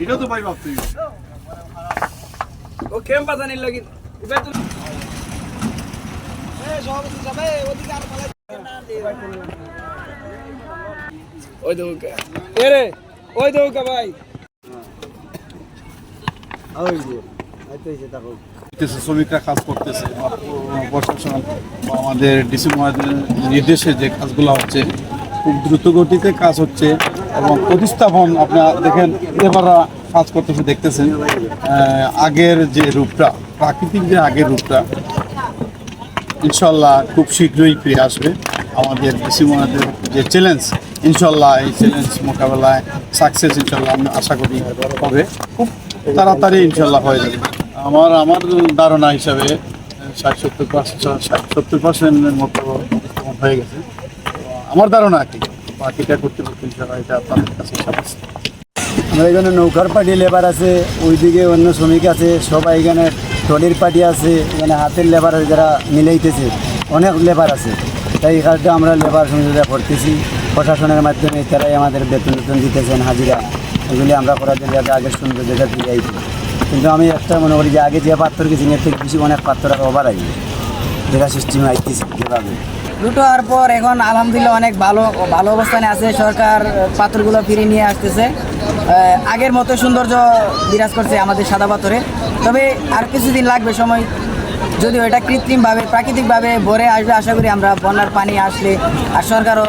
এটা তো ভাই ভাবতেই ও কেম পাতানির লাগি এবার তো সব যাবে ওদিকে আর পালাই ওই দৌকা এরে ওই দৌকা ভাই ওই যে আইতেছে দেখো শ্রমিকরা কাজ করতেছে প্রশাসন আমাদের ডিসি মহোদয়ের নির্দেশে যে কাজগুলো হচ্ছে খুব দ্রুত গতিতে কাজ হচ্ছে এবং প্রতিস্থাপন আপনারা দেখেন এবারা কাজ করতেছে দেখতেছেন আগের যে রূপটা প্রাকৃতিক যে আগের রূপটা ইনশাল্লাহ খুব শীঘ্রই ফিরে আসবে আমাদের ডিসি মহোদয়ের যে চ্যালেঞ্জ ইনশাল্লাহ এই চ্যালেঞ্জ মোকাবেলায় সাকসেস ইনশাল্লাহ আমি আশা করি হবে খুব তাড়াতাড়ি ইনশাল্লাহ হয়ে যাবে আমার ধারণা হিসাবে 60-70% মতো হয়ে গেছে আমার ধারণা কি বাকিটা করতে করতে ইনশাল্লাহ এটা আপনাদের কাছে আমরা এখানে নৌকার পার্টি লেবার আছে, ওইদিকে অন্য শ্রমিক আছে, সবাই এখানে টলির পার্টি আছে, এখানে হাতের লেবার যারা মিলাইতেছে অনেক লেবার আছে। তাই এই কাজটা আমরা লেবার সহযোগিতা করতেছি প্রশাসনের মাধ্যমে, তারাই আমাদের বেতন দিতেছেন, হাজিরা এগুলি আমরা করার জন্য যাতে আগের সুন্দর জায়গা ফিরে আইছি। কিন্তু আমি একটা মনে করি যে আগে যে পাত্র গেছি এর থেকে বেশি অনেক পাত্র আর ওভার আসবে যেটা সিস্টেমে আইতেছে যেভাবে দুটো হওয়ার পর এখন আলহামদুলিল্লাহ অনেক ভালো অবস্থানে আছে। সরকার পাথরগুলো ফিরিয়ে নিয়ে আসতেছে, আগের মতো সৌন্দর্য বিরাজ করছে আমাদের সাদা পাথরে। তবে আর কিছুদিন লাগবে সময়, যদিও এটা কৃত্রিমভাবে প্রাকৃতিকভাবে ভরে আসবে আশা করি আমরা। বন্যার পানি আসলে আর সরকারও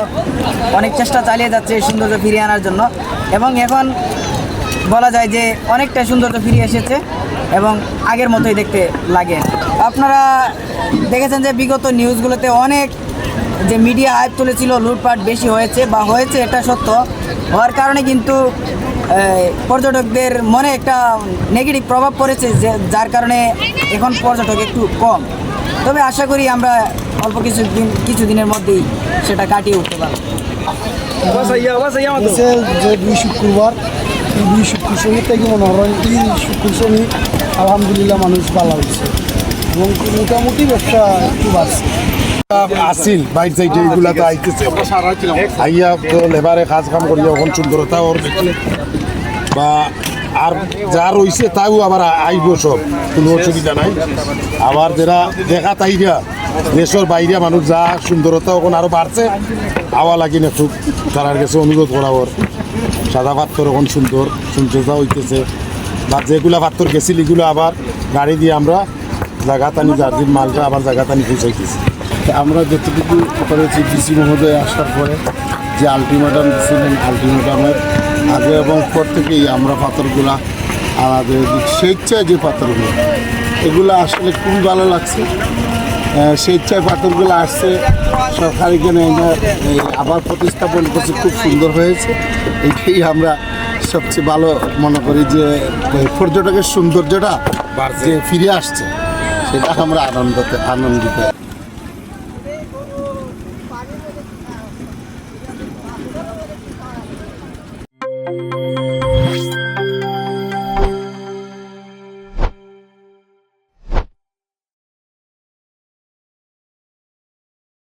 অনেক চেষ্টা চালিয়ে যাচ্ছে সৌন্দর্য ফিরিয়ে আনার জন্য, এবং এখন বলা যায় যে অনেকটা সৌন্দর্য ফিরে এসেছে এবং আগের মতোই দেখতে লাগে। আপনারা দেখেছেন যে বিগত নিউজগুলোতে অনেক যে মিডিয়া হাইপ তুলেছিল লুটপাট বেশি হয়েছে বা হয়েছে, এটা সত্য। হওয়ার কারণে কিন্তু পর্যটকদের মনে একটা নেগেটিভ প্রভাব পড়েছে, যে যার কারণে এখন পর্যটক একটু কম। তবে আশা করি আমরা অল্প কিছুদিনের মধ্যেই সেটা কাটিয়ে উঠতে পারব। যে 2 শুক্রবার এই 2 শুক্র শনি থেকে মনে হয় 3 শুক্র শনি আলহামদুলিল্লাহ মানুষ ভালো হয়েছে এবং মোটামুটি ব্যবসা একটু বাড়ছে। আসিল বাইর সাইডে এইগুলা তো আইতেছে আইয়া তো লেবারে কাজ কাম করিয়া ওখান সুন্দরতা ওর বেশি বা আর যা রয়েছে তাও আবার আইব, সব কোনো অসুবিধা নাই। আবার যারা দেখা তাইরা দেশের বাইরে মানুষ যা সুন্দরতা ওখানে আরো বাড়ছে আওয়া লাগি না খুব তারার কাছে অনুরোধ করা ওর সাদা পাত্র ওখান সুন্দরতা হইতেছে বা যেগুলা পাত্র গেছিল এগুলো আবার গাড়ি দিয়ে আমরা জায়গা টানি জার্জির মালটা আবার জায়গা টানি পৌঁছাইতেছি। আমরা যতটুকু করেছি ডিসি মহোদয় আসার পরে যে আলটিমেটাম দিয়েছিলেন, আলটিমেটামের আগে এবং পর থেকেই আমরা পাথরগুলা আমাদের স্বেচ্ছায় যে পাথরগুলো এগুলো আসলে খুবই ভালো লাগছে। স্বেচ্ছায় পাথরগুলো আসছে, সরকার এখানে আবার প্রতিস্থাপন করছে, খুব সুন্দর হয়েছে। এইটাই আমরা সবচেয়ে ভালো মনে করি যে পর্যটকের সৌন্দর্যটা যে ফিরে আসছে সেটা আমরা আনন্দিত।